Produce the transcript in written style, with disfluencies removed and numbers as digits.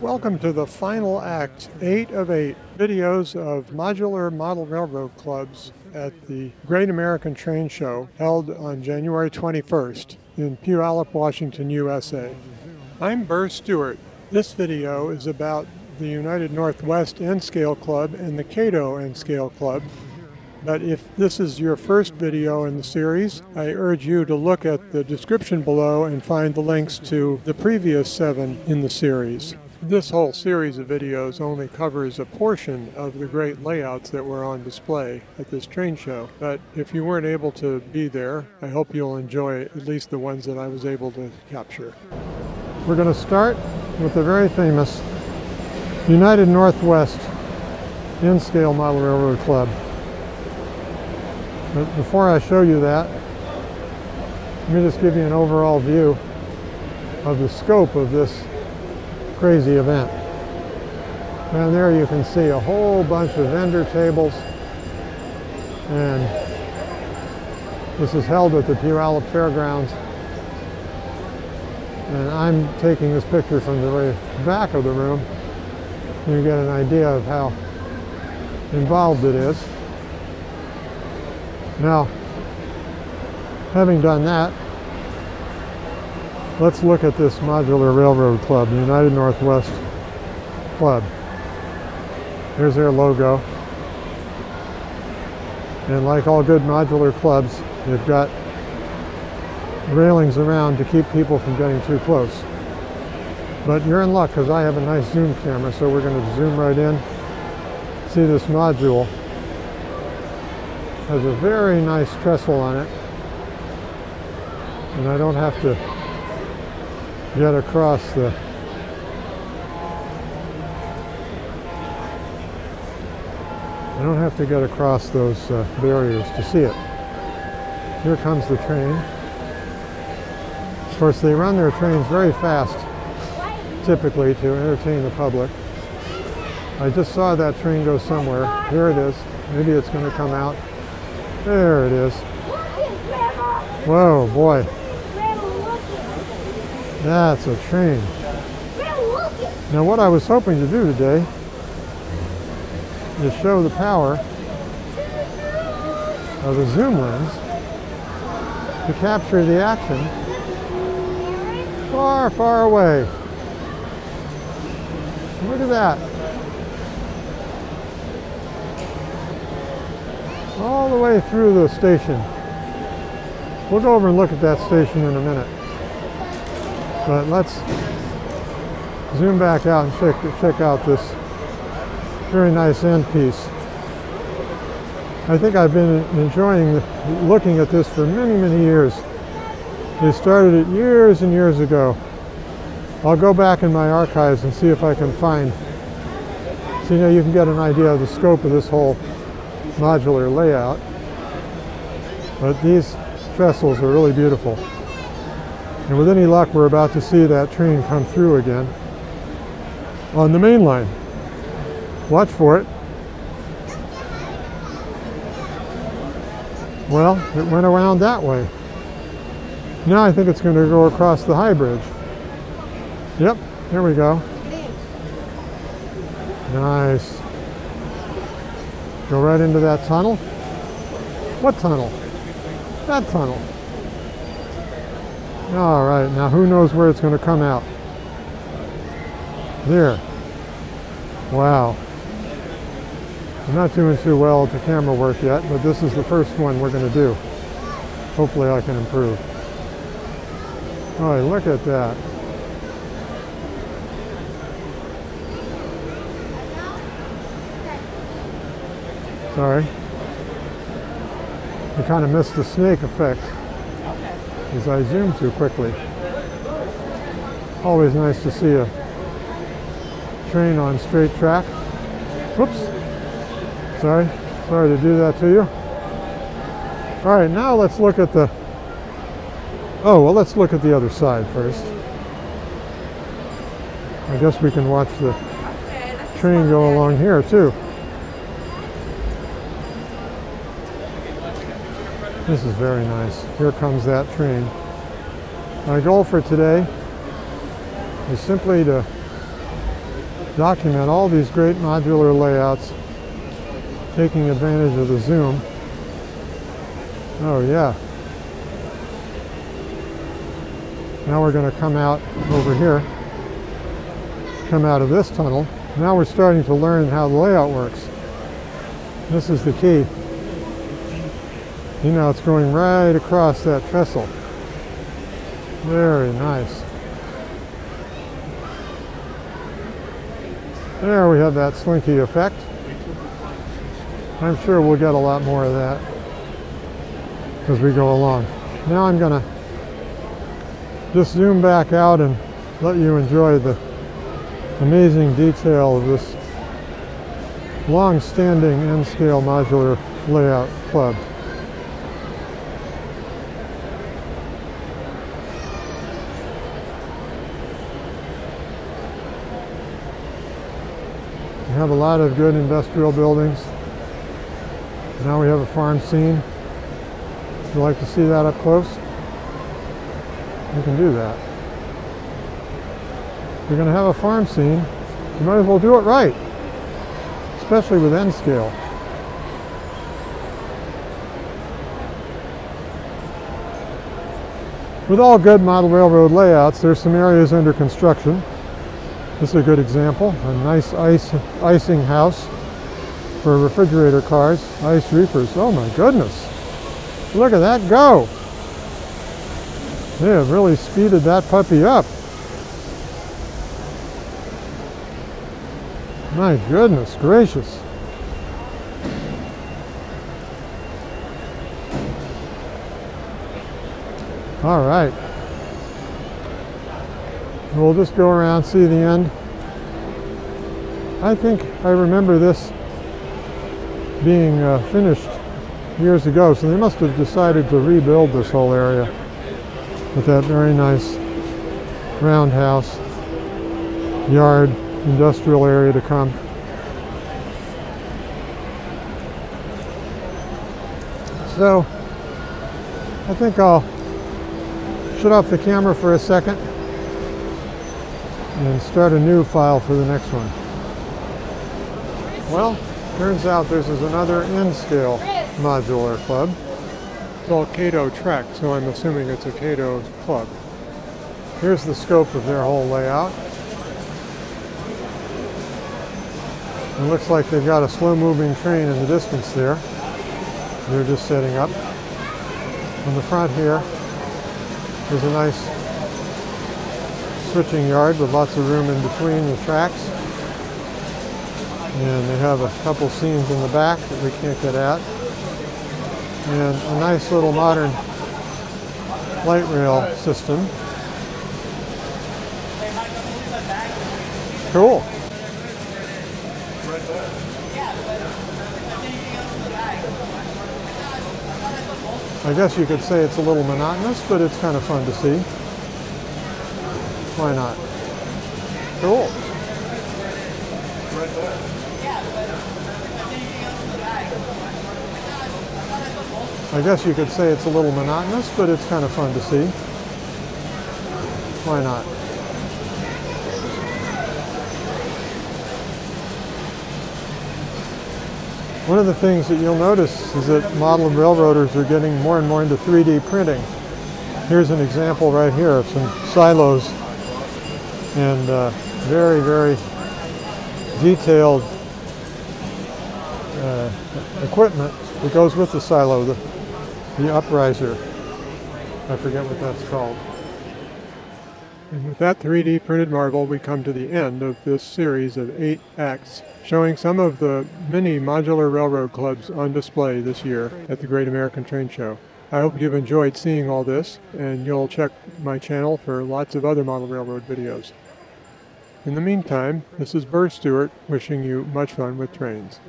Welcome to the final act, 8 of 8 videos of modular model railroad clubs at the Great American Train Show held on January 21st in Puyallup, Washington, USA. I'm Burr Stewart. This video is about the United Northwest N-Scale Club and the Kato N-Scale Club. But if this is your first video in the series, I urge you to look at the description below and find the links to the previous 7 in the series. This whole series of videos only covers a portion of the great layouts that were on display at this train show. But if you weren't able to be there, I hope you'll enjoy at least the ones that I was able to capture. We're going to start with the very famous United Northwest N-Scale Model Railroad Club. But before I show you that, let me just give you an overall view of the scope of this crazy event. Down there you can see a whole bunch of vendor tables, and this is held at the Puyallup Fairgrounds. And I'm taking this picture from the very back of the room. You get an idea of how involved it is. Now, having done that, let's look at this Modular Railroad Club, the United Northwest Club. Here's their logo. And like all good modular clubs, they've got railings around to keep people from getting too close. But you're in luck because I have a nice zoom camera, so we're going to zoom right in. See, this module has a very nice trestle on it, and I don't have to get across the those barriers to see it. Here comes the train. Of course, they run their trains very fast, typically to entertain the public. I just saw that train go somewhere. Here it is. Maybe it's going to come out. There it is. Whoa, boy. That's a train. Now what I was hoping to do today is show the power of the zoom lens to capture the action far, far away. Look at that. All the way through the station. We'll go over and look at that station in a minute. But let's zoom back out and check out this very nice end piece. I think I've been enjoying looking at this for many, many years. They started it years and years ago. I'll go back in my archives and see if I can find, so you can get an idea of the scope of this whole modular layout. But these trestles are really beautiful. And with any luck, we're about to see that train come through again on the main line. Watch for it. Well, it went around that way. Now I think it's going to go across the high bridge. Yep, here we go. Nice. Go right into that tunnel. What tunnel? That tunnel. All right, now who knows where it's going to come out? There. Wow. I'm not doing too well at the camera work yet, but this is the first one we're going to do. Hopefully I can improve. All right, look at that. Sorry. I kind of missed the snake effect as I zoomed too quickly. Always nice to see a train on straight track. Whoops. Sorry to do that to you. All right, now let's look at the, let's look at the other side first. I guess we can watch the train go along here too. This is very nice. Here comes that train. My goal for today is simply to document all these great modular layouts, taking advantage of the zoom. Oh yeah. Now we're going to come out over here, come out of this tunnel. Now we're starting to learn how the layout works. This is the key. You know, it's going right across that trestle. Very nice. There we have that slinky effect. I'm sure we'll get a lot more of that as we go along. Now I'm going to just zoom back out and let you enjoy the amazing detail of this long-standing N-scale modular layout club. We have a lot of good industrial buildings. Now we have a farm scene. Would you like to see that up close? You can do that. If you're going to have a farm scene, you might as well do it right, especially with N-scale. With all good model railroad layouts, there's some areas under construction. This is a good example, a nice icing house for refrigerator cars, ice reefers. Oh my goodness, look at that go! They have really speeded that puppy up. My goodness gracious. All right. We'll just go around, see the end. I think I remember this being finished years ago, so they must have decided to rebuild this whole area with that very nice roundhouse, yard, industrial area to come. So I think I'll shut off the camera for a second and start a new file for the next one. Well, turns out this is another N-scale modular club. It's all Kato Trek, so I'm assuming it's a Kato club. Here's the scope of their whole layout. It looks like they've got a slow-moving train in the distance there. They're just setting up. On the front here, there's a nice switching yard with lots of room in between the tracks. And they have a couple scenes in the back that we can't get at. And a nice little modern light rail system. Cool. I guess you could say it's a little monotonous, but it's kind of fun to see. Why not? Cool. I guess you could say it's a little monotonous, but it's kind of fun to see. Why not? One of the things that you'll notice is that model railroaders are getting more and more into 3D printing. Here's an example right here of some silos and very, very detailed equipment that goes with the silo, the upriser. I forget what that's called. And with that 3D printed marvel, we come to the end of this series of 8 acts showing some of the many modular railroad clubs on display this year at the Great American Train Show. I hope you've enjoyed seeing all this, and you'll check my channel for lots of other model railroad videos. In the meantime, this is Burr Stewart wishing you much fun with trains.